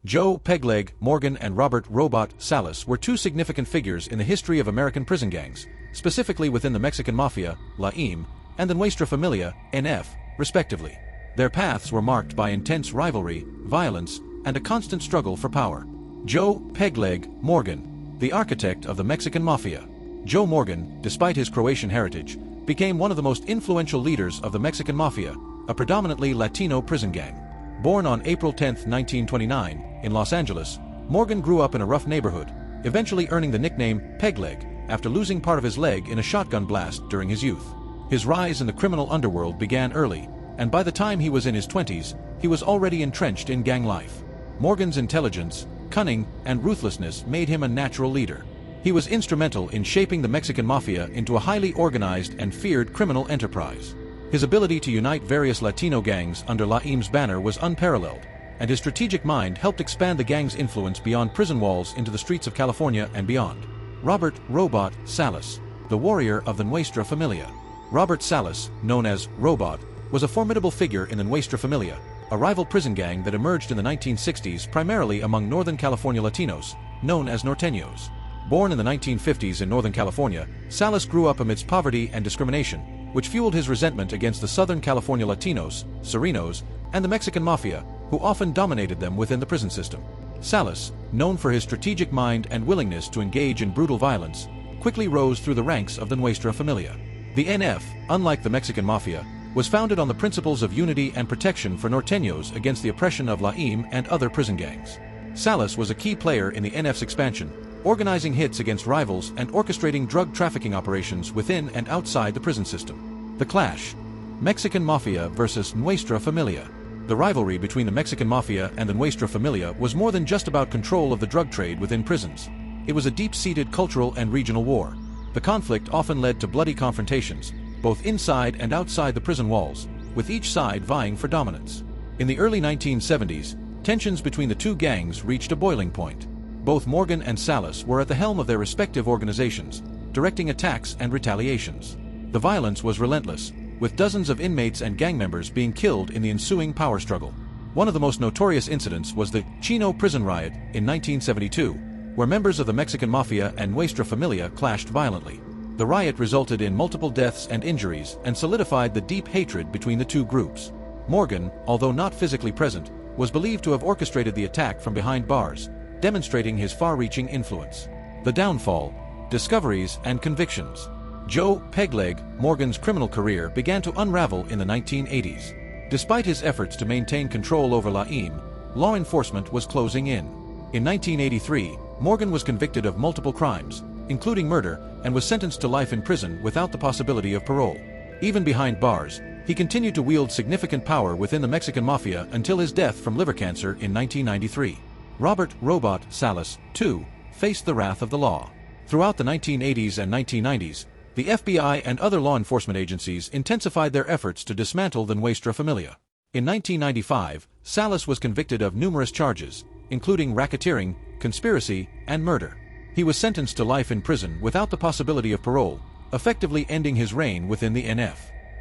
Joe Pegleg Morgan and Robert Robot Salas were two significant figures in the history of American prison gangs, specifically within the Mexican Mafia, LAIM, and the Nuestra Familia, NF, respectively. Their paths were marked by intense rivalry, violence, and a constant struggle for power. Joe Pegleg Morgan, the architect of the Mexican Mafia. Joe Morgan, despite his Croatian heritage, became one of the most influential leaders of the Mexican Mafia, a predominantly Latino prison gang. Born on April 10, 1929, in Los Angeles, Morgan grew up in a rough neighborhood, eventually earning the nickname Pegleg after losing part of his leg in a shotgun blast during his youth. His rise in the criminal underworld began early, and by the time he was in his 20s, he was already entrenched in gang life. Morgan's intelligence, cunning, and ruthlessness made him a natural leader. He was instrumental in shaping the Mexican Mafia into a highly organized and feared criminal enterprise. His ability to unite various Latino gangs under LAIM's banner was unparalleled, and his strategic mind helped expand the gang's influence beyond prison walls into the streets of California and beyond. Robert Robot Salas, the warrior of the Nuestra Familia. Robert Salas, known as Robot, was a formidable figure in the Nuestra Familia, a rival prison gang that emerged in the 1960s primarily among Northern California Latinos, known as norteños. Born in the 1950s in Northern California, Salas grew up amidst poverty and discrimination, which fueled his resentment against the Southern California Latinos, Serenos, and the Mexican Mafia, who often dominated them within the prison system. Salas, known for his strategic mind and willingness to engage in brutal violence, quickly rose through the ranks of the Nuestra Familia. The NF, unlike the Mexican Mafia, was founded on the principles of unity and protection for norteños against the oppression of LAIM and other prison gangs. Salas was a key player in the NF's expansion, organizing hits against rivals and orchestrating drug trafficking operations within and outside the prison system. The clash: Mexican Mafia versus Nuestra Familia. The rivalry between the Mexican Mafia and the Nuestra Familia was more than just about control of the drug trade within prisons. It was a deep-seated cultural and regional war. The conflict often led to bloody confrontations, both inside and outside the prison walls, with each side vying for dominance. In the early 1970s, tensions between the two gangs reached a boiling point. Both Morgan and Salas were at the helm of their respective organizations, directing attacks and retaliations. The violence was relentless, with dozens of inmates and gang members being killed in the ensuing power struggle. One of the most notorious incidents was the Chino prison riot in 1972, where members of the Mexican Mafia and Nuestra Familia clashed violently. The riot resulted in multiple deaths and injuries and solidified the deep hatred between the two groups. Morgan, although not physically present, was believed to have orchestrated the attack from behind bars, demonstrating his far-reaching influence. The downfall, discoveries, and convictions. Joe Pegleg Morgan's criminal career began to unravel in the 1980s. Despite his efforts to maintain control over LAIM, law enforcement was closing in. In 1983, Morgan was convicted of multiple crimes, including murder, and was sentenced to life in prison without the possibility of parole. Even behind bars, he continued to wield significant power within the Mexican Mafia until his death from liver cancer in 1993. Robert Robot Salas, too, faced the wrath of the law. Throughout the 1980s and 1990s, the FBI and other law enforcement agencies intensified their efforts to dismantle the Nuestra Familia. In 1995, Salas was convicted of numerous charges, including racketeering, conspiracy, and murder. He was sentenced to life in prison without the possibility of parole, effectively ending his reign within the NF.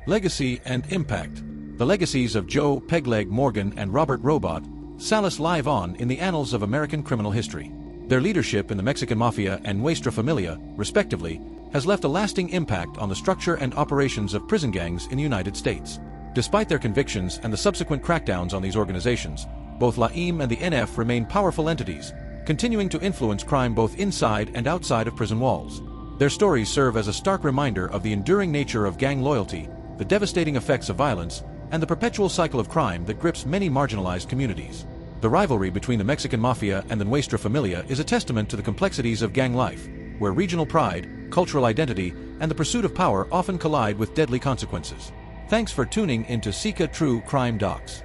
Legacy and impact. The legacies of Joe Pegleg Morgan and Robert Robot Salas live on in the annals of American criminal history. Their leadership in the Mexican Mafia and Nuestra Familia, respectively, has left a lasting impact on the structure and operations of prison gangs in the United States. Despite their convictions and the subsequent crackdowns on these organizations, both LAIM and the NF remain powerful entities, continuing to influence crime both inside and outside of prison walls. Their stories serve as a stark reminder of the enduring nature of gang loyalty, the devastating effects of violence, and the perpetual cycle of crime that grips many marginalized communities. The rivalry between the Mexican Mafia and the Nuestra Familia is a testament to the complexities of gang life, where regional pride, cultural identity, and the pursuit of power often collide with deadly consequences. Thanks for tuning into Sika True Crime Docs.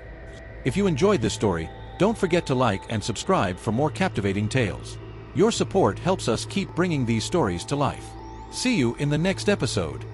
If you enjoyed this story, don't forget to like and subscribe for more captivating tales. Your support helps us keep bringing these stories to life. See you in the next episode.